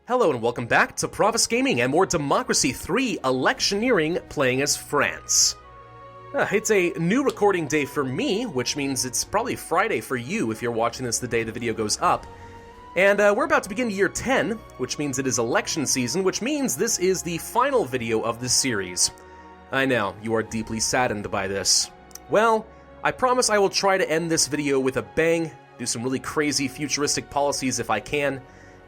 Hello and welcome back to Pravus Gaming and more Democracy 3 Electioneering playing as France. It's a new recording day for me, which means it's probably Friday for you if you're watching this the day the video goes up. And we're about to begin year 10, which means it is election season, which means this is the final video of this series. I know, you are deeply saddened by this. Well, I promise I will try to end this video with a bang, do some really crazy futuristic policies if I can,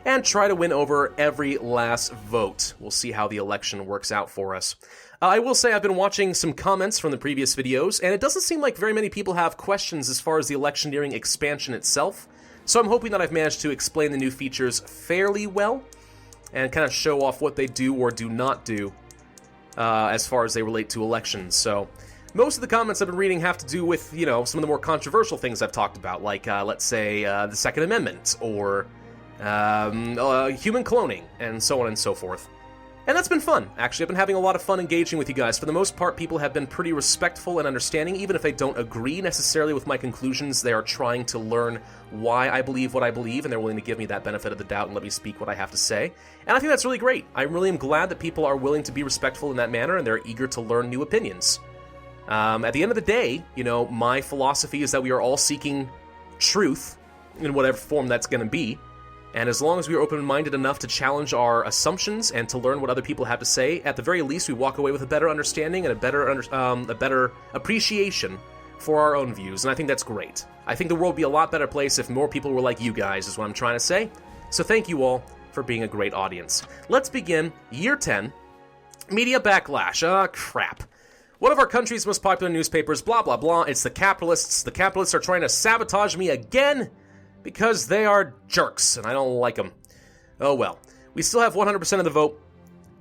and try to win over every last vote. We'll see how the election works out for us. I will say I've been watching some comments from the previous videos, and it doesn't seem like very many people have questions as far as the electioneering expansion itself, so I'm hoping that I've managed to explain the new features fairly well, and kind of show off what they do or do not do as far as they relate to elections. So most of the comments I've been reading have to do with, you know, some of the more controversial things I've talked about, like, let's say, the Second Amendment, or human cloning, and so on and so forth. And that's been fun. Actually, I've been having a lot of fun engaging with you guys. For the most part, people have been pretty respectful and understanding. Even if they don't agree necessarily with my conclusions, they are trying to learn why I believe what I believe, and they're willing to give me that benefit of the doubt and let me speak what I have to say. And I think that's really great. I really am glad that people are willing to be respectful in that manner, and they're eager to learn new opinions. At the end of the day, you know, my philosophy is that we are all seeking truth in whatever form that's going to be. And as long as we are open-minded enough to challenge our assumptions and to learn what other people have to say, at the very least we walk away with a better understanding and a better appreciation for our own views, and I think that's great. I think the world would be a lot better place if more people were like you guys, is what I'm trying to say. So thank you all for being a great audience. Let's begin Year 10, Media Backlash. Crap. One of our country's most popular newspapers, blah blah blah, it's the capitalists. The capitalists are trying to sabotage me again, because they are jerks, and I don't like them. Oh well. We still have 100% of the vote.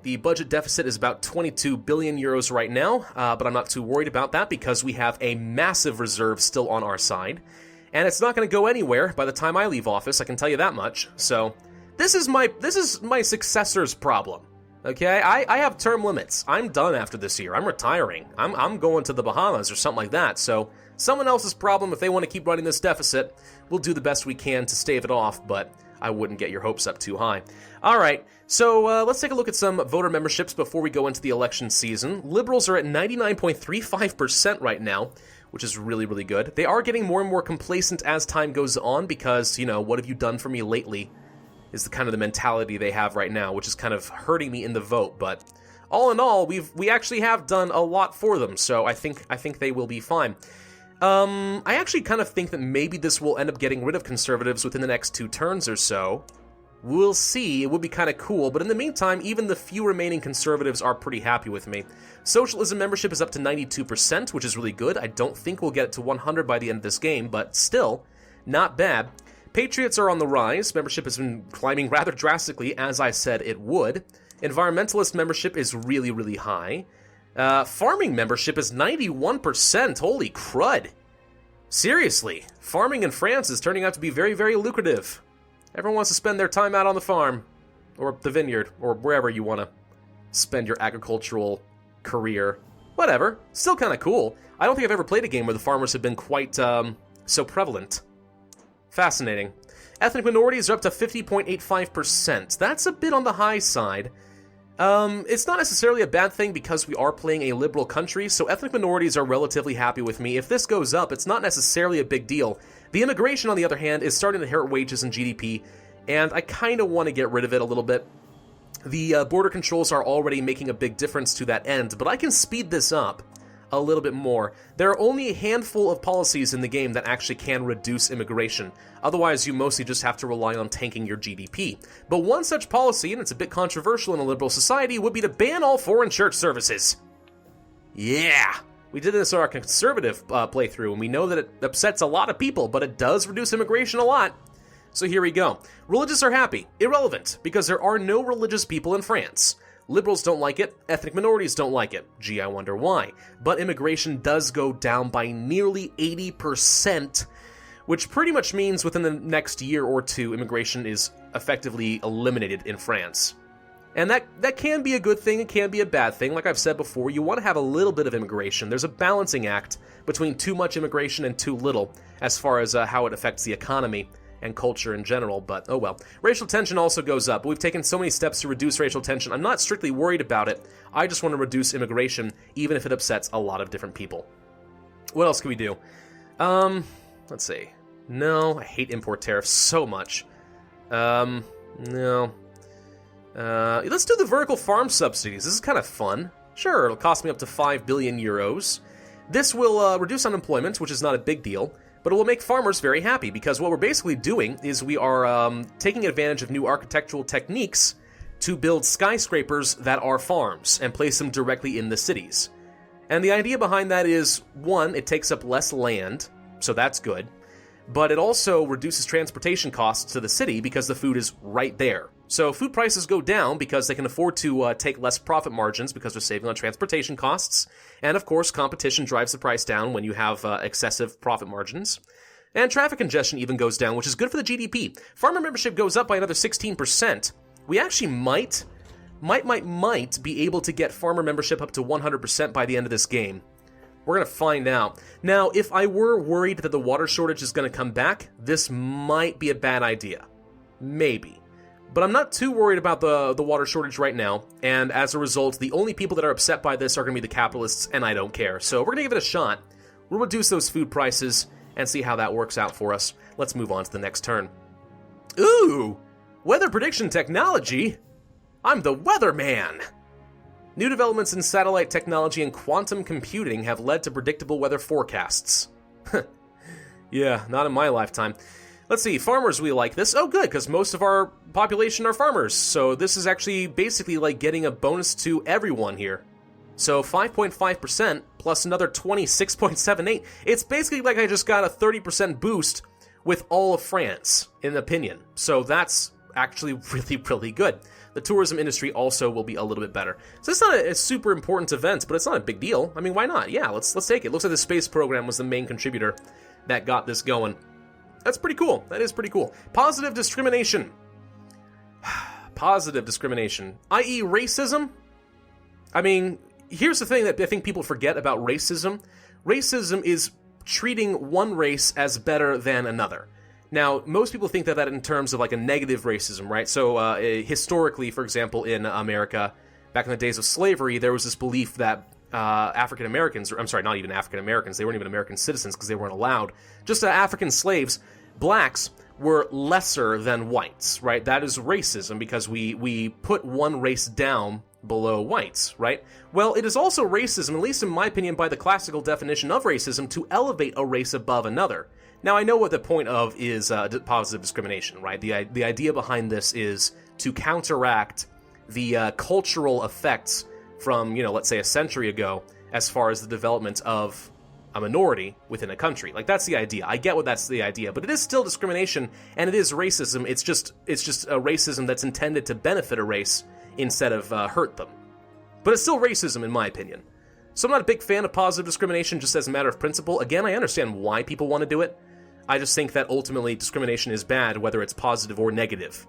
The budget deficit is about 22 billion euros right now, but I'm not too worried about that because we have a massive reserve still on our side. And it's not going to go anywhere by the time I leave office, I can tell you that much. So, this is my successor's problem. Okay? I have term limits. I'm done after this year. I'm retiring. I'm going to the Bahamas or something like that, so someone else's problem. If they want to keep running this deficit, we'll do the best we can to stave it off, but I wouldn't get your hopes up too high. Alright, so let's take a look at some voter memberships before we go into the election season. Liberals are at 99.35% right now, which is really, really good. They are getting more and more complacent as time goes on because, you know, what have you done for me lately is the kind of the mentality they have right now, which is kind of hurting me in the vote, but all in all, we actually have done a lot for them, so I think they will be fine. I actually kind of think that maybe this will end up getting rid of conservatives within the next 2 turns or so. We'll see. It would be kind of cool, but in the meantime, even the few remaining conservatives are pretty happy with me. Socialism membership is up to 92%, which is really good. I don't think we'll get it to 100 by the end of this game, but still, not bad. Patriots are on the rise. Membership has been climbing rather drastically, as I said it would. Environmentalist membership is really, really high. Farming membership is 91%. Holy crud. Seriously, farming in France is turning out to be very, very lucrative. Everyone wants to spend their time out on the farm, or the vineyard, or wherever you want to spend your agricultural career. Whatever. Still kind of cool. I don't think I've ever played a game where the farmers have been quite, so prevalent. Fascinating. Ethnic minorities are up to 50.85%. That's a bit on the high side. It's not necessarily a bad thing because we are playing a liberal country, so ethnic minorities are relatively happy with me. If this goes up, it's not necessarily a big deal. The immigration, on the other hand, is starting to hurt wages and GDP, and I kind of want to get rid of it a little bit. The border controls are already making a big difference to that end, but I can speed this up a little bit more. There are only a handful of policies in the game that actually can reduce immigration. Otherwise, you mostly just have to rely on tanking your GDP. But one such policy, and it's a bit controversial in a liberal society, would be to ban all foreign church services. Yeah! We did this in our conservative playthrough, and we know that it upsets a lot of people, but it does reduce immigration a lot. So here we go. Religious are happy. Irrelevant, because there are no religious people in France. Liberals don't like it, ethnic minorities don't like it. Gee, I wonder why. But immigration does go down by nearly 80%, which pretty much means within the next year or two, immigration is effectively eliminated in France. And that can be a good thing, it can be a bad thing. Like I've said before, you want to have a little bit of immigration. There's a balancing act between too much immigration and too little as far as how it affects the economy and culture in general, but oh well. Racial tension also goes up. We've taken so many steps to reduce racial tension. I'm not strictly worried about it. I just want to reduce immigration, even if it upsets a lot of different people. What else can we do? Let's see. No, I hate import tariffs so much. No. Let's do the vertical farm subsidies. This is kind of fun. Sure, it'll cost me up to 5 billion euros. This will reduce unemployment, which is not a big deal, but it will make farmers very happy, because what we're basically doing is we are taking advantage of new architectural techniques to build skyscrapers that are farms and place them directly in the cities. And the idea behind that is, one, it takes up less land, so that's good, but it also reduces transportation costs to the city because the food is right there. So food prices go down because they can afford to take less profit margins because they're saving on transportation costs. And of course, competition drives the price down when you have excessive profit margins. And traffic congestion even goes down, which is good for the GDP. Farmer membership goes up by another 16%. We actually might be able to get farmer membership up to 100% by the end of this game. We're going to find out. Now, if I were worried that the water shortage is going to come back, this might be a bad idea. Maybe. But I'm not too worried about the water shortage right now, and as a result, the only people that are upset by this are going to be the capitalists, and I don't care. So we're going to give it a shot. We'll reduce those food prices and see how that works out for us. Let's move on to the next turn. Ooh! Weather prediction technology? I'm the weatherman! New developments in satellite technology and quantum computing have led to predictable weather forecasts. Yeah, not in my lifetime. Let's see, farmers, we like this. Oh, good, because most of our population are farmers. So this is actually basically like getting a bonus to everyone here. So 5.5% plus another 26.78. It's basically like I just got a 30% boost with all of France, in opinion. So that's actually really, really good. The tourism industry also will be a little bit better. So it's not a super important event, but it's not a big deal. I mean, why not? Yeah, let's take it. Looks like the space program was the main contributor that got this going. That's pretty cool. That is pretty cool. Positive discrimination. Positive discrimination. I.e. racism? I mean, here's the thing that I think people forget about racism. Racism is treating one race as better than another. Now, most people think that in terms of like a negative racism, right? So historically, for example, in America, back in the days of slavery, there was this belief that African Americans, or I'm sorry, not even African Americans, they weren't even American citizens because they weren't allowed. Just African slaves, blacks were lesser than whites, right? That is racism because we put one race down below whites, right? Well, it is also racism, at least in my opinion, by the classical definition of racism, to elevate a race above another. Now, I know what the point of is positive discrimination, right? The idea behind this is to counteract the cultural effects from, let's say a century ago, as far as the development of a minority within a country. Like, that's the idea. I get what that's the idea, but it is still discrimination, and it is racism. It's just a racism that's intended to benefit a race instead of hurt them. But it's still racism, in my opinion. So I'm not a big fan of positive discrimination just as a matter of principle. Again, I understand why people want to do it. I just think that ultimately discrimination is bad, whether it's positive or negative.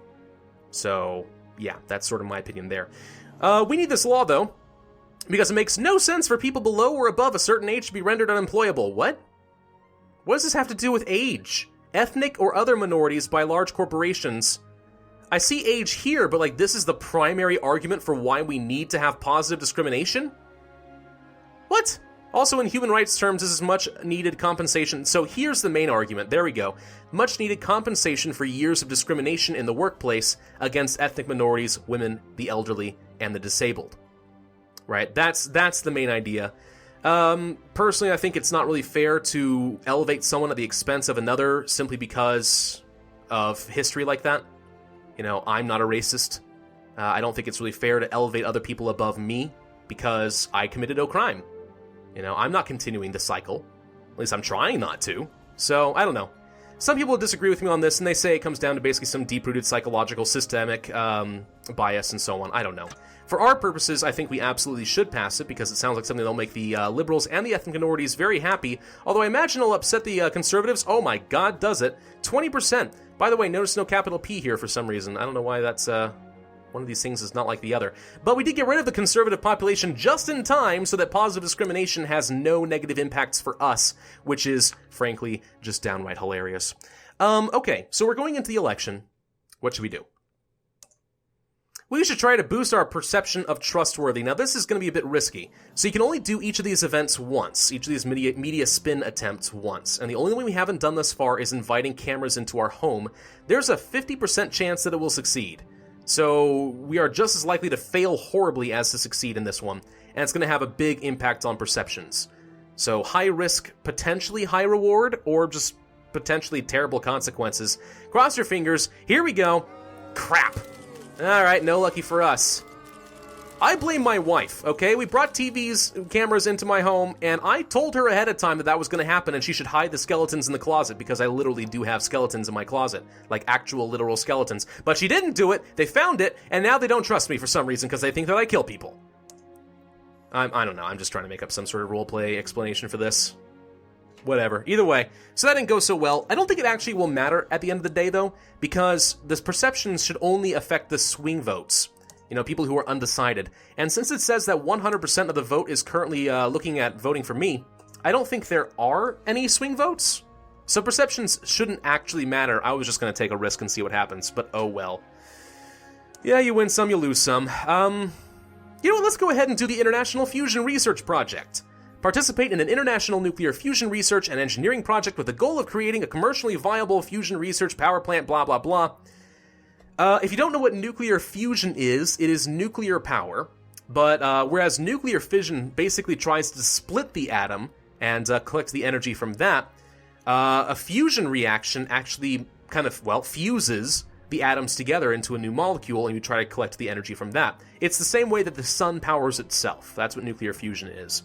So, yeah, that's sort of my opinion there. We need this law, though, because it makes no sense for people below or above a certain age to be rendered unemployable. What? What does this have to do with age? Ethnic or other minorities by large corporations. I see age here, but like this is the primary argument for why we need to have positive discrimination? What? Also, in human rights terms, this is much needed compensation. So here's the main argument. There we go. Much needed compensation for years of discrimination in the workplace against ethnic minorities, women, the elderly, and the disabled. Right? That's the main idea. Personally, I think it's not really fair to elevate someone at the expense of another simply because of history like that. I'm not a racist. I don't think it's really fair to elevate other people above me because I committed no crime. I'm not continuing the cycle. At least I'm trying not to. So, I don't know. Some people disagree with me on this, and they say it comes down to basically some deep-rooted psychological, systemic bias and so on. I don't know. For our purposes, I think we absolutely should pass it, because it sounds like something that'll make the liberals and the ethnic minorities very happy, although I imagine it'll upset the conservatives. Oh my god, does it. 20%. By the way, notice no capital P here for some reason. I don't know why that's... one of these things is not like the other. But we did get rid of the conservative population just in time so that positive discrimination has no negative impacts for us, which is, frankly, just downright hilarious. Okay, so we're going into the election. What should we do? We should try to boost our perception of trustworthy. Now, this is going to be a bit risky. So you can only do each of these events once, each of these media spin attempts once. And the only one we haven't done thus far is inviting cameras into our home. There's a 50% chance that it will succeed. So we are just as likely to fail horribly as to succeed in this one. And it's going to have a big impact on perceptions. So high risk, potentially high reward, or just potentially terrible consequences. Cross your fingers. Here we go. Crap. Alright, no lucky for us. I blame my wife, okay? We brought cameras into my home, and I told her ahead of time that was going to happen and she should hide the skeletons in the closet, because I literally do have skeletons in my closet. Like, actual, literal skeletons. But she didn't do it, they found it, and now they don't trust me for some reason because they think that I kill people. I don't know, I'm just trying to make up some sort of roleplay explanation for this. Whatever. Either way, so that didn't go so well. I don't think it actually will matter at the end of the day, though, because the perceptions should only affect the swing votes. You know, people who are undecided. And since it says that 100% of the vote is currently looking at voting for me, I don't think there are any swing votes. So perceptions shouldn't actually matter. I was just going to take a risk and see what happens, but oh well. Yeah, you win some, you lose some. You know what, let's go ahead and do the International Fusion Research Project. Participate in an international nuclear fusion research and engineering project with the goal of creating a commercially viable fusion research power plant, blah, blah, blah. If you don't know what nuclear fusion is, it is nuclear power, but whereas nuclear fission basically tries to split the atom and collect the energy from that, a fusion reaction actually kind of, well, fuses the atoms together into a new molecule, and you try to collect the energy from that. It's the same way that the sun powers itself. That's what nuclear fusion is.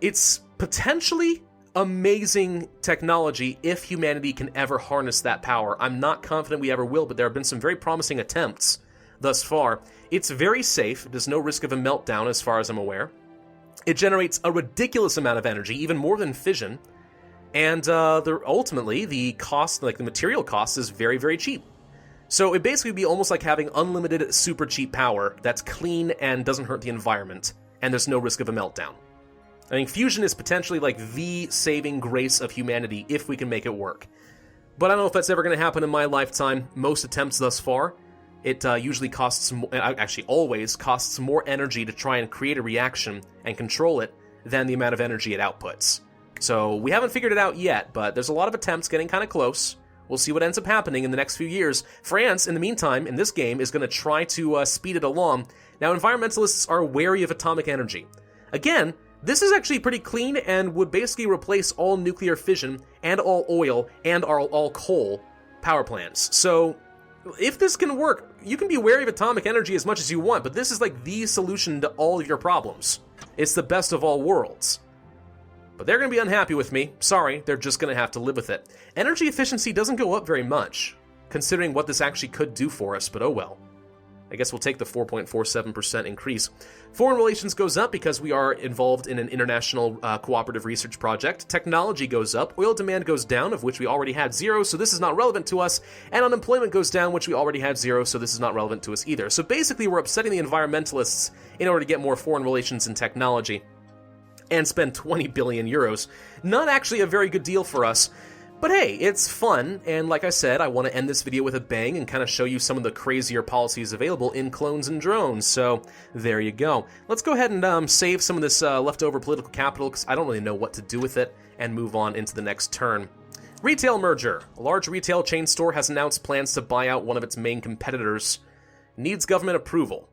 It's potentially amazing technology if humanity can ever harness that power. I'm not confident we ever will, but there have been some very promising attempts thus far. It's very safe. There's no risk of a meltdown as far as I'm aware. It generates a ridiculous amount of energy, even more than fission. And ultimately, the cost, like the material cost, is very, very cheap. So it basically would be almost like having unlimited super cheap power that's clean and doesn't hurt the environment, and there's no risk of a meltdown. I mean, fusion is potentially like the saving grace of humanity if we can make it work. But I don't know if that's ever going to happen in my lifetime. Most attempts thus far, it usually costs, actually always costs more energy to try and create a reaction and control it than the amount of energy it outputs. So we haven't figured it out yet, but there's a lot of attempts getting kind of close. We'll see what ends up happening in the next few years. France, in the meantime, in this game, is going to try to speed it along. Now, environmentalists are wary of atomic energy. Again, this is actually pretty clean and would basically replace all nuclear fission and all oil and all coal power plants. So if this can work, you can be wary of atomic energy as much as you want, but this is like the solution to all of your problems. It's the best of all worlds. But they're going to be unhappy with me. Sorry, they're just going to have to live with it. Energy efficiency doesn't go up very much, considering what this actually could do for us, but oh well. I guess we'll take the 4.47% increase. Foreign relations goes up because we are involved in an international cooperative research project. Technology goes up. Oil demand goes down, of which we already had 0, so this is not relevant to us. And unemployment goes down, which we already had 0, so this is not relevant to us either. So basically, we're upsetting the environmentalists in order to get more foreign relations and technology and spend 20 billion euros. Not actually a very good deal for us. But hey, it's fun, and like I said, I want to end this video with a bang and kind of show you some of the crazier policies available in clones and drones, so there you go. Let's go ahead and save some of this leftover political capital, because I don't really know what to do with it, and move on into the next turn. Retail merger. A large retail chain store has announced plans to buy out one of its main competitors. Needs government approval.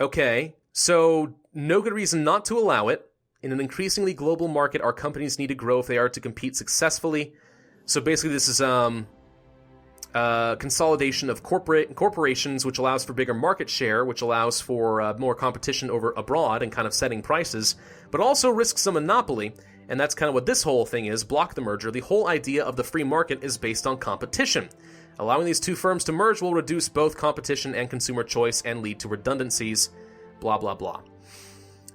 Okay, so no good reason not to allow it. In an increasingly global market, our companies need to grow if they are to compete successfully. So basically this is consolidation of corporations, which allows for bigger market share, which allows for more competition over abroad and kind of setting prices, but also risks a monopoly, and that's kind of what this whole thing is, block the merger. The whole idea of the free market is based on competition. Allowing these two firms to merge will reduce both competition and consumer choice and lead to redundancies, blah, blah, blah.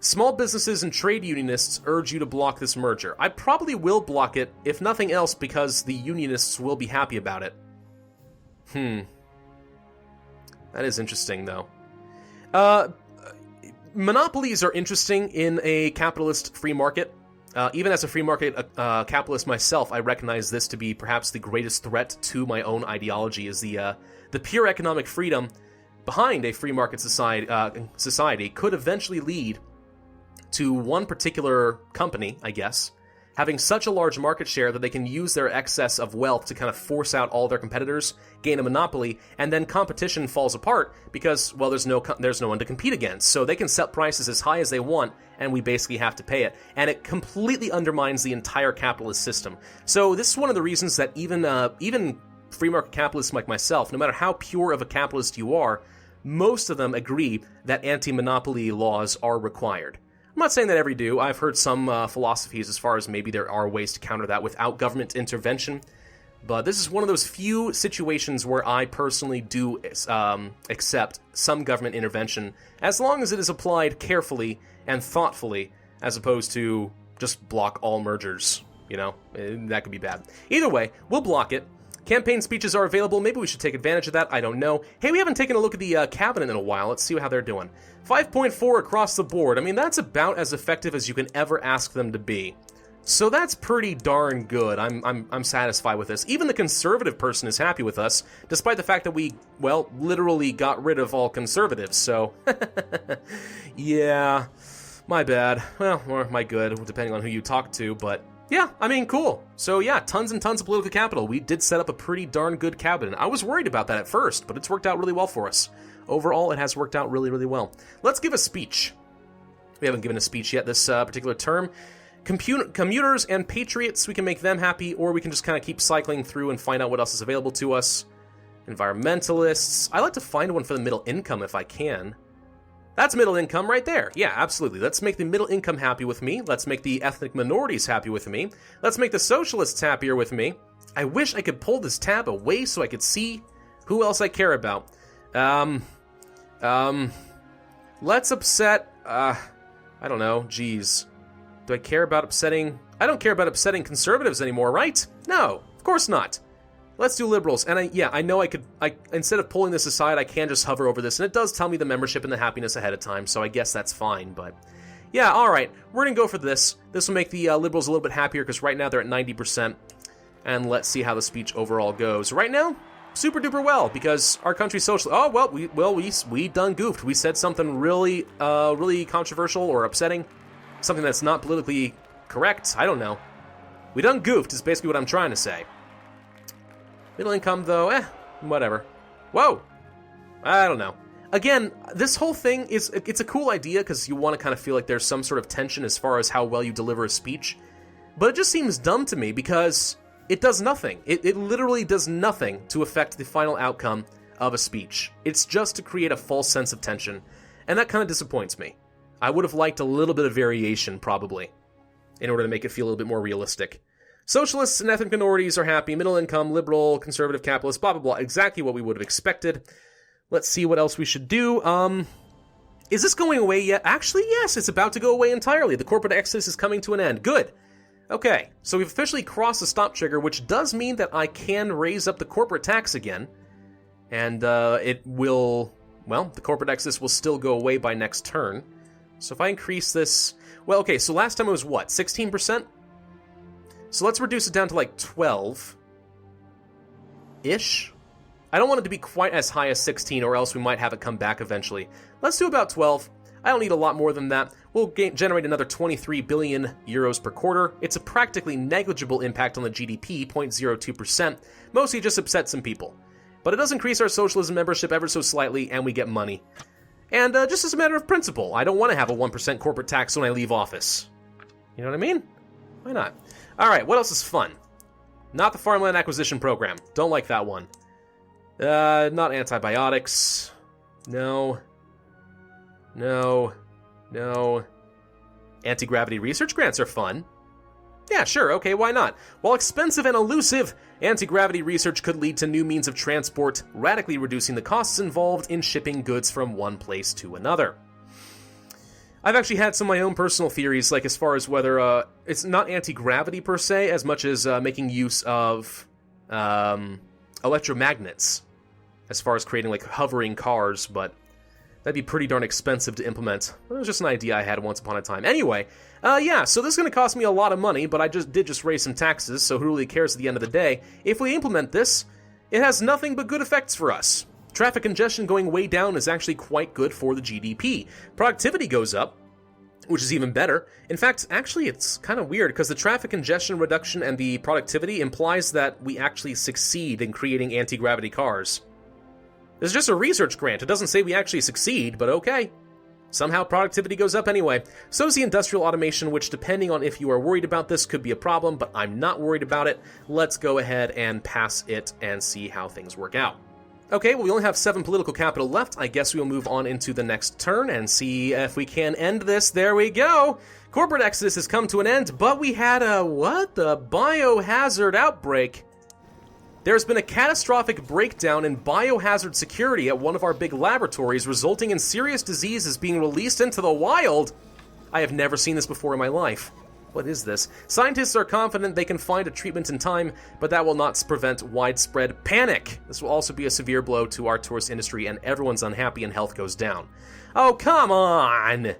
Small businesses and trade unionists urge you to block this merger. I probably will block it, if nothing else, because the unionists will be happy about it. That is interesting, though. Monopolies are interesting in a capitalist free market. Even as a free market capitalist myself, I recognize this to be perhaps the greatest threat to my own ideology, is the pure economic freedom behind a free market society could eventually lead to one particular company, I guess, having such a large market share that they can use their excess of wealth to kind of force out all their competitors, gain a monopoly, and then competition falls apart because, well, there's no one to compete against. So they can set prices as high as they want, and we basically have to pay it. And it completely undermines the entire capitalist system. So this is one of the reasons that even free market capitalists like myself, no matter how pure of a capitalist you are, most of them agree that anti-monopoly laws are required. I'm not saying that every do. I've heard some philosophies as far as maybe there are ways to counter that without government intervention. But this is one of those few situations where I personally do accept some government intervention, as long as it is applied carefully and thoughtfully, as opposed to just block all mergers. You know, that could be bad. Either way, we'll block it. Campaign speeches are available. Maybe we should take advantage of that. I don't know. Hey, we haven't taken a look at the cabinet in a while. Let's see how they're doing. 5.4 across the board. I mean, that's about as effective as you can ever ask them to be. So that's pretty darn good. I'm satisfied with this. Even the conservative person is happy with us, despite the fact that we, well, literally got rid of all conservatives. So, yeah, my bad. Well, or my good, depending on who you talk to, but... yeah, I mean, cool. So yeah, tons and tons of political capital. We did set up a pretty darn good cabinet. I was worried about that at first, but it's worked out really well for us. Overall, it has worked out really, really well. Let's give a speech. We haven't given a speech yet this particular term. Commuters and patriots, we can make them happy, or we can just kind of keep cycling through and find out what else is available to us. Environmentalists. I like to find one for the middle income if I can. That's middle income right there. Yeah, absolutely. Let's make the middle income happy with me. Let's make the ethnic minorities happy with me. Let's make the socialists happier with me. I wish I could pull this tab away so I could see who else I care about. Let's upset, I don't know, geez. Do I care about upsetting? I don't care about upsetting conservatives anymore, right? No, of course not. Let's do liberals. And I know instead of pulling this aside, I can just hover over this, and it does tell me the membership and the happiness ahead of time, so I guess that's fine, but yeah, all right. We're going to go for this. This will make the liberals a little bit happier, because right now they're at 90%, and let's see how the speech overall goes. Right now, super duper well, because our country's social. Oh, well, we done goofed. We said something really, really controversial or upsetting, something that's not politically correct. I don't know. We done goofed is basically what I'm trying to say. Middle income, though, whatever. Whoa! I don't know. Again, this whole thing it's a cool idea because you want to kind of feel like there's some sort of tension as far as how well you deliver a speech. But it just seems dumb to me because it does nothing. It literally does nothing to affect the final outcome of a speech. It's just to create a false sense of tension. And that kind of disappoints me. I would have liked a little bit of variation, probably, in order to make it feel a little bit more realistic. Socialists and ethnic minorities are happy. Middle income, liberal, conservative, capitalist, blah, blah, blah. Exactly what we would have expected. Let's see what else we should do. Is this going away yet? Actually, yes, it's about to go away entirely. The corporate exodus is coming to an end. Good. Okay, so we've officially crossed the stop trigger, which does mean that I can raise up the corporate tax again. And it will, well, the corporate exodus will still go away by next turn. So if I increase this, well, okay, so last time it was what, 16%? So let's reduce it down to like 12-ish. I don't want it to be quite as high as 16, or else we might have it come back eventually. Let's do about 12. I don't need a lot more than that. We'll generate another 23 billion euros per quarter. It's a practically negligible impact on the GDP, 0.02%. Mostly just upset some people. But it does increase our socialism membership ever so slightly, and we get money. And just as a matter of principle, I don't want to have a 1% corporate tax when I leave office. You know what I mean? Why not? All right, what else is fun? Not the farmland acquisition program. Don't like that one. Not antibiotics. No. Anti-gravity research grants are fun. Yeah, sure, okay, why not? While expensive and elusive, anti-gravity research could lead to new means of transport, radically reducing the costs involved in shipping goods from one place to another. I've actually had some of my own personal theories, like as far as whether it's not anti-gravity per se, as much as making use of electromagnets, as far as creating like hovering cars, but That'd be pretty darn expensive to implement. It was just an idea I had once upon a time. Anyway, yeah, so this is going to cost me a lot of money, but I did raise some taxes, so who really cares at the end of the day? If we implement this, it has nothing but good effects for us. Traffic congestion going way down is actually quite good for the GDP. Productivity goes up, which is even better. In fact, actually, it's kind of weird, because the traffic congestion reduction and the productivity implies that we actually succeed in creating anti-gravity cars. It's just a research grant. It doesn't say we actually succeed, but okay. Somehow productivity goes up anyway. So does the industrial automation, which, depending on if you are worried about this, could be a problem, but I'm not worried about it. Let's go ahead and pass it and see how things work out. Okay, well, we only have 7 political capital left. I guess we'll move on into the next turn and see if we can end this. There we go! Corporate exodus has come to an end, but we had the Biohazard outbreak. There's been a catastrophic breakdown in biohazard security at one of our big laboratories, resulting in serious diseases being released into the wild. I have never seen this before in my life. What is this? Scientists are confident they can find a treatment in time, but that will not prevent widespread panic. This will also be a severe blow to our tourist industry, and everyone's unhappy and health goes down. Oh, come on!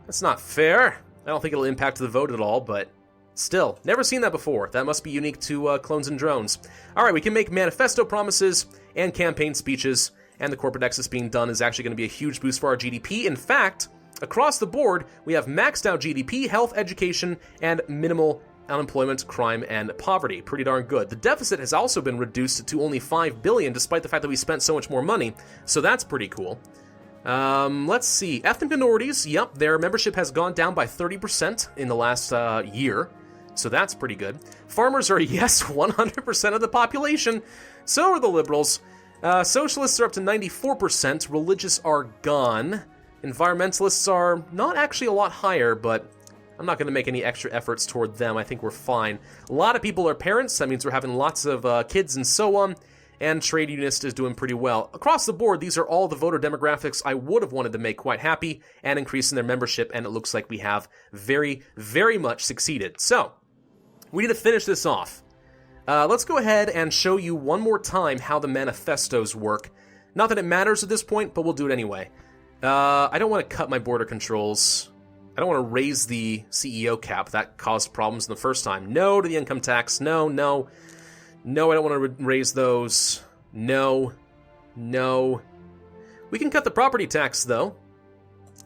That's not fair. I don't think it'll impact the vote at all, but still, never seen that before. That must be unique to clones and drones. Alright, we can make manifesto promises and campaign speeches, and the corporate exodus being done is actually going to be a huge boost for our GDP. In fact, across the board, we have maxed out GDP, health, education, and minimal unemployment, crime, and poverty. Pretty darn good. The deficit has also been reduced to only $5 billion, despite the fact that we spent so much more money, so that's pretty cool. Let's see. Ethnic minorities, yep, their membership has gone down by 30% in the last year. So that's pretty good. Farmers are, yes, 100% of the population. So are the liberals. Socialists are up to 94%. Religious are gone. Environmentalists are not actually a lot higher, but I'm not going to make any extra efforts toward them. I think we're fine. A lot of people are parents. That means we're having lots of kids and so on. And trade unionist is doing pretty well. Across the board, these are all the voter demographics I would have wanted to make quite happy and increase in their membership, and it looks like we have very, very much succeeded. So, we need to finish this off. Let's go ahead and show you one more time how the manifestos work. Not that it matters at this point, but we'll do it anyway. I don't want to cut my border controls. I don't want to raise the CEO cap. That caused problems the first time. No to the income tax. No, no. No, I don't want to raise those. No. No. We can cut the property tax, though.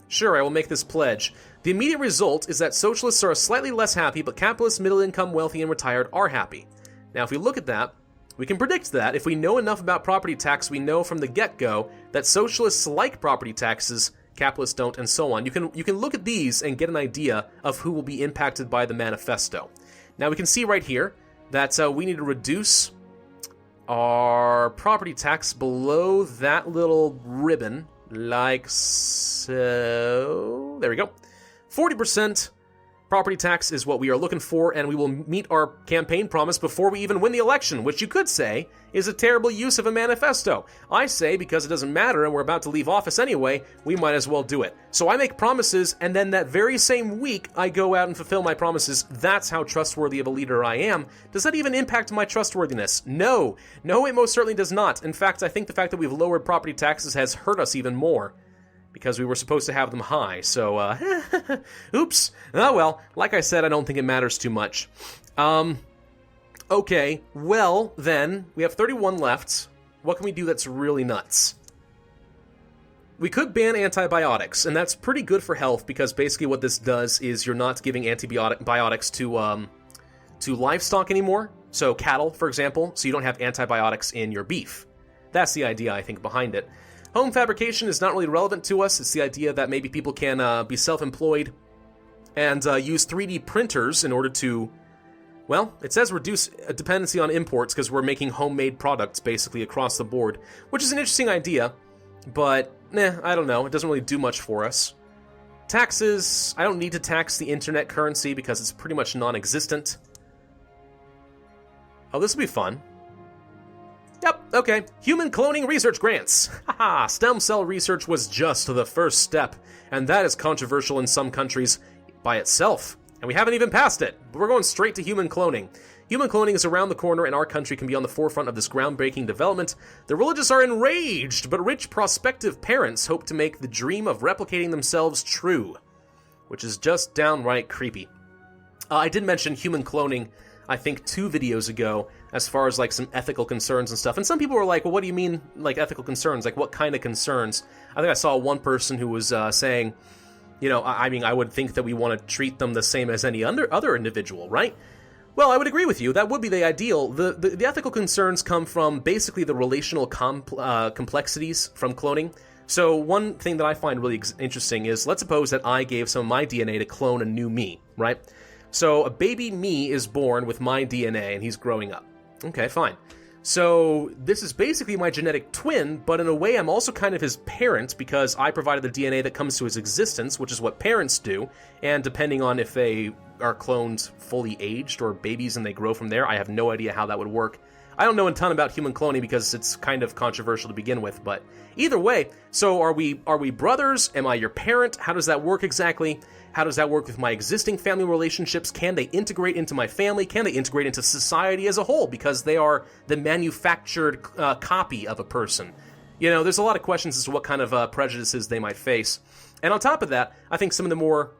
Sure, I will make this pledge. The immediate result is that socialists are slightly less happy, but capitalists, middle-income, wealthy, and retired are happy. Now, if we look at that, we can predict that. If we know enough about property tax, we know from the get-go that socialists like property taxes, capitalists don't, and so on. You can look at these and get an idea of who will be impacted by the manifesto. Now, we can see right here that we need to reduce our property tax below that little ribbon, like so. There we go. 40% property tax is what we are looking for, and we will meet our campaign promise before we even win the election, which you could say is a terrible use of a manifesto. I say, because it doesn't matter and we're about to leave office anyway, we might as well do it. So I make promises, and then that very same week, I go out and fulfill my promises. That's how trustworthy of a leader I am. Does that even impact my trustworthiness? No. No, it most certainly does not. In fact, I think the fact that we've lowered property taxes has hurt us even more, because we were supposed to have them high, so, oops. Oh well, like I said, I don't think it matters too much. Okay, well, then, we have 31 left. What can we do that's really nuts? We could ban antibiotics, and that's pretty good for health, because basically what this does is you're not giving antibiotics to livestock anymore, so cattle, for example, so you don't have antibiotics in your beef. That's the idea, I think, behind it. Home fabrication is not really relevant to us. It's the idea that maybe people can be self-employed and use 3D printers in order to, well, it says reduce a dependency on imports because we're making homemade products basically across the board, which is an interesting idea, but, I don't know. It doesn't really do much for us. Taxes, I don't need to tax the internet currency because it's pretty much non-existent. Oh, this will be fun. Yep, okay. Human cloning research grants. Haha, stem cell research was just the first step, and that is controversial in some countries by itself. And we haven't even passed it, but we're going straight to human cloning. Human cloning is around the corner, and our country can be on the forefront of this groundbreaking development. The religious are enraged, but rich prospective parents hope to make the dream of replicating themselves true, which is just downright creepy. I did mention human cloning, I think 2 videos ago, as far as like some ethical concerns and stuff. And some people were like, well, what do you mean, like ethical concerns? Like what kind of concerns? I think I saw one person who was saying, you know, I mean, I would think that we want to treat them the same as any other individual, right? Well, I would agree with you. That would be the ideal. The ethical concerns come from basically the relational complexities from cloning. So one thing that I find really interesting is, let's suppose that I gave some of my DNA to clone a new me, right? So a baby me is born with my DNA, and he's growing up. Okay, fine. So this is basically my genetic twin, but in a way I'm also kind of his parent because I provided the DNA that comes to his existence, which is what parents do, and depending on if they are cloned fully aged or babies and they grow from there, I have no idea how that would work. I don't know a ton about human cloning because it's kind of controversial to begin with, but either way, so are we brothers? Am I your parent? How does that work exactly? How does that work with my existing family relationships? Can they integrate into my family? Can they integrate into society as a whole because they are the manufactured copy of a person? You know, there's a lot of questions as to what kind of prejudices they might face. And on top of that, I think some of the more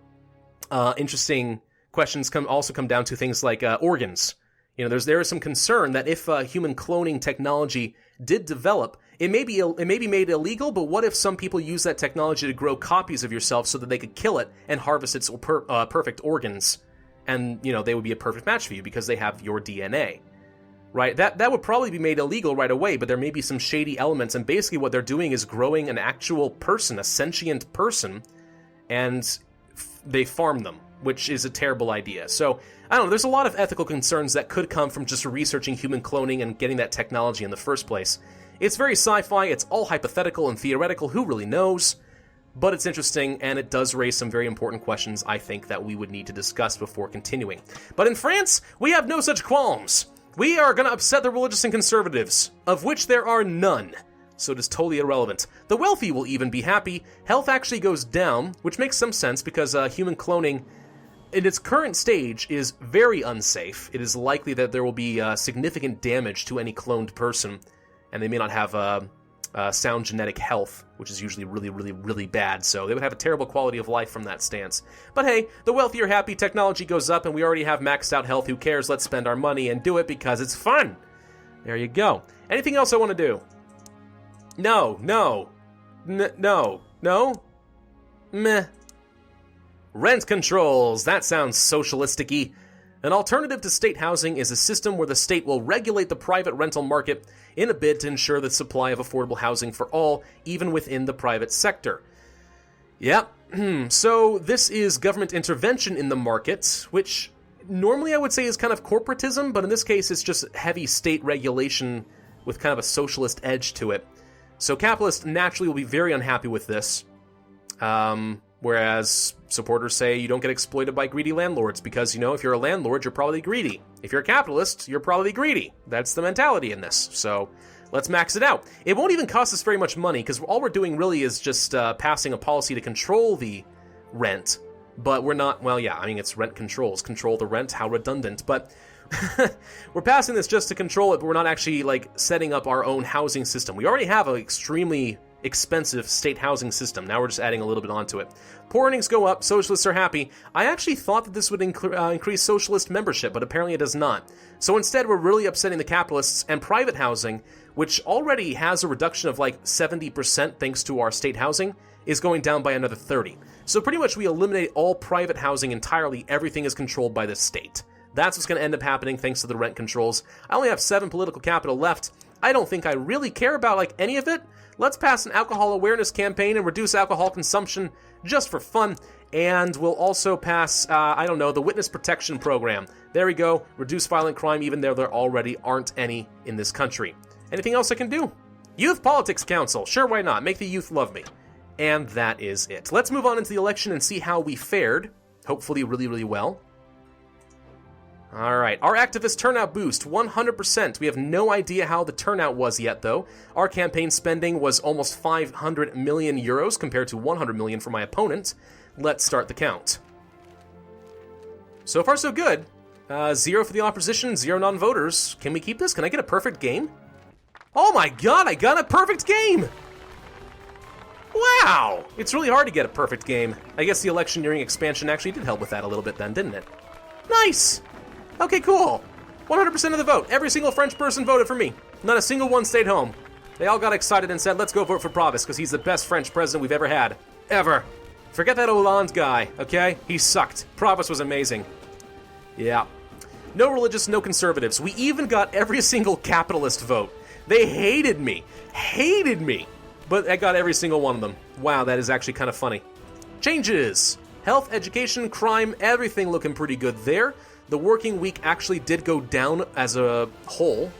interesting questions also come down to things like organs. You know, there is some concern that if human cloning technology did develop, it may be made illegal, but what if some people use that technology to grow copies of yourself so that they could kill it and harvest its perfect organs, and, you know, they would be a perfect match for you because they have your DNA, right? That would probably be made illegal right away, but there may be some shady elements, and basically what they're doing is growing an actual person, a sentient person, and they farm them, which is a terrible idea. So, I don't know, there's a lot of ethical concerns that could come from just researching human cloning and getting that technology in the first place. It's very sci-fi, it's all hypothetical and theoretical, who really knows? But it's interesting, and it does raise some very important questions, I think, that we would need to discuss before continuing. But in France, we have no such qualms. We are going to upset the religious and conservatives, of which there are none. So it is totally irrelevant. The wealthy will even be happy. Health actually goes down, which makes some sense because human cloning in its current stage is very unsafe. It is likely that there will be significant damage to any cloned person, and they may not have sound genetic health, which is usually really, really, really bad, so they would have a terrible quality of life from that stance. But hey, the wealthy are happy, technology goes up, and we already have maxed out health. Who cares? Let's spend our money and do it because it's fun. There you go. Anything else I want to do? No. Meh. Rent controls. That sounds socialistic-y. An alternative to state housing is a system where the state will regulate the private rental market in a bid to ensure the supply of affordable housing for all, even within the private sector. Yep. So this is government intervention in the market, which normally I would say is kind of corporatism, but in this case it's just heavy state regulation with kind of a socialist edge to it. So capitalists naturally will be very unhappy with this. Whereas supporters say you don't get exploited by greedy landlords because, you know, if you're a landlord, you're probably greedy. If you're a capitalist, you're probably greedy. That's the mentality in this. So let's max it out. It won't even cost us very much money because all we're doing really is just passing a policy to control the rent. But we're not, well, yeah, I mean, it's rent controls. Control the rent, how redundant. But we're passing this just to control it, but we're not actually, like, setting up our own housing system. We already have an extremely expensive state housing system. Now we're just adding a little bit onto it. Poor earnings go up, socialists are happy. I actually thought that this would increase socialist membership, but apparently it does not. So instead, we're really upsetting the capitalists, and private housing, which already has a reduction of like 70% thanks to our state housing, is going down by another 30. So pretty much we eliminate all private housing entirely. Everything is controlled by the state. That's what's going to end up happening thanks to the rent controls. I only have 7 political capital left. I don't think I really care about like any of it. Let's pass an alcohol awareness campaign and reduce alcohol consumption just for fun. And we'll also pass, the witness protection program. There we go. Reduce violent crime even though there already aren't any in this country. Anything else I can do? Youth Politics Council. Sure, why not? Make the youth love me. And that is it. Let's move on into the election and see how we fared. Hopefully really, really well. Alright, our activist turnout boost, 100%. We have no idea how the turnout was yet, though. Our campaign spending was almost 500 million euros compared to 100 million for my opponent. Let's start the count. So far, so good. 0 for the opposition, 0 non-voters. Can we keep this? Can I get a perfect game? Oh my god, I got a perfect game! Wow! It's really hard to get a perfect game. I guess the electioneering expansion actually did help with that a little bit then, didn't it? Nice! Okay, cool. 100% of the vote. Every single French person voted for me. Not a single one stayed home. They all got excited and said, let's go vote for Pravus, because he's the best French president we've ever had. Ever. Forget that Hollande guy, okay? He sucked. Pravus was amazing. Yeah. No religious, no conservatives. We even got every single capitalist vote. They hated me. Hated me. But I got every single one of them. Wow, that is actually kind of funny. Changes. Health, education, crime, everything looking pretty good there. The working week actually did go down as a whole.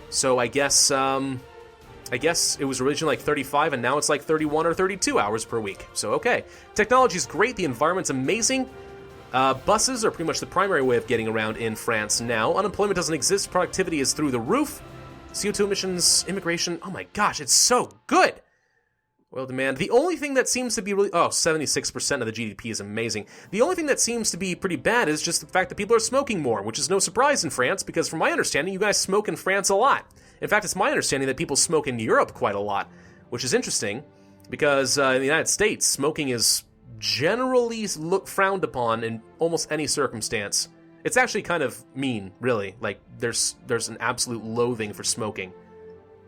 So I guess it was originally like 35 and now it's like 31 or 32 hours per week. So okay. Technology's great, the environment's amazing. Buses are pretty much the primary way of getting around in France now. Unemployment doesn't exist, productivity is through the roof. CO2 emissions, immigration, oh my gosh, it's so good! Oil demand. The only thing that seems to be really... 76% of the GDP is amazing. The only thing that seems to be pretty bad is just the fact that people are smoking more, which is no surprise in France, because from my understanding, you guys smoke in France a lot. In fact, it's my understanding that people smoke in Europe quite a lot, which is interesting, because in the United States, smoking is generally frowned upon in almost any circumstance. It's actually kind of mean, really. Like, there's an absolute loathing for smoking,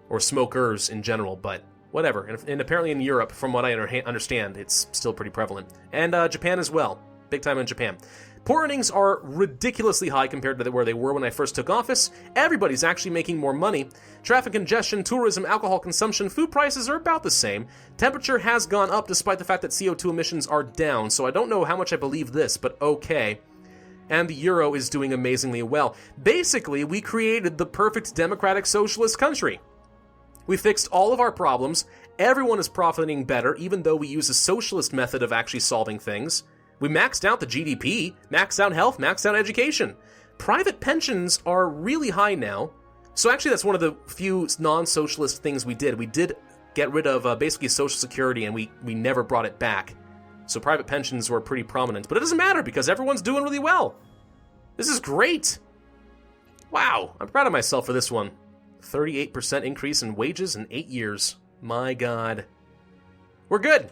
or smokers in general, but... whatever, and apparently in Europe, from what I understand, it's still pretty prevalent. And Japan as well. Big time in Japan. Poor earnings are ridiculously high compared to where they were when I first took office. Everybody's actually making more money. Traffic congestion, tourism, alcohol consumption, food prices are about the same. Temperature has gone up despite the fact that CO2 emissions are down, so I don't know how much I believe this, but okay. And the euro is doing amazingly well. Basically, we created the perfect democratic socialist country. We fixed all of our problems, everyone is profiting better, even though we use a socialist method of actually solving things. We maxed out the GDP, maxed out health, maxed out education. Private pensions are really high now, so actually that's one of the few non-socialist things we did. We did get rid of basically Social Security, and we never brought it back. So private pensions were pretty prominent, but it doesn't matter because everyone's doing really well. This is great. Wow, I'm proud of myself for this one. 38% increase in wages in 8 years. My god. We're good.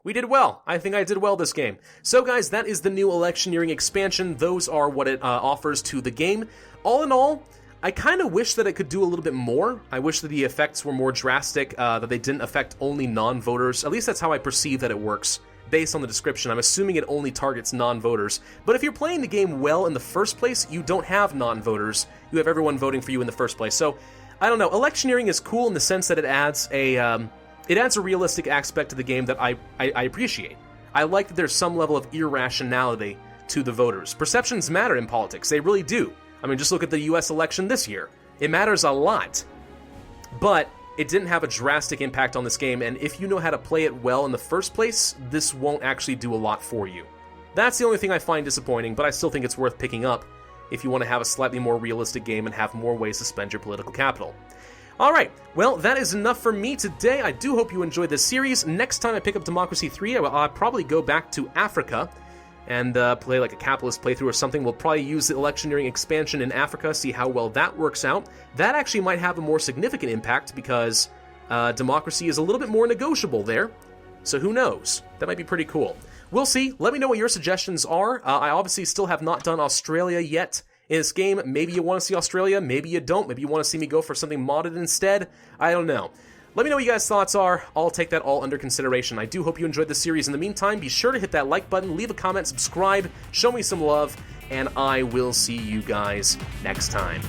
We did well. I think I did well this game. So guys, that is the new electioneering expansion. Those are what it offers to the game. All in all, I kind of wish that it could do a little bit more. I wish that the effects were more drastic, that they didn't affect only non-voters. At least that's how I perceive that it works. Based on the description, I'm assuming it only targets non-voters. But if you're playing the game well in the first place, you don't have non-voters. You have everyone voting for you in the first place. So, I don't know, electioneering is cool in the sense that it adds a realistic aspect to the game that I appreciate. I like that there's some level of irrationality to the voters. Perceptions matter in politics, they really do. I mean, just look at the US election this year. It matters a lot. But it didn't have a drastic impact on this game, and if you know how to play it well in the first place, this won't actually do a lot for you. That's the only thing I find disappointing, but I still think it's worth picking up if you want to have a slightly more realistic game and have more ways to spend your political capital. Alright, well, that is enough for me today. I do hope you enjoyed this series. Next time I pick up Democracy 3, I'll probably go back to Africa and play like a capitalist playthrough or something. We'll probably use the electioneering expansion in Africa, see how well that works out. That actually might have a more significant impact because democracy is a little bit more negotiable there. So who knows? That might be pretty cool. We'll see. Let me know what your suggestions are. I obviously still have not done Australia yet in this game. Maybe you want to see Australia, maybe you don't. Maybe you want to see me go for something modded instead. I don't know. Let me know what you guys' thoughts are. I'll take that all under consideration. I do hope you enjoyed the series. In the meantime, be sure to hit that like button, leave a comment, subscribe, show me some love, and I will see you guys next time.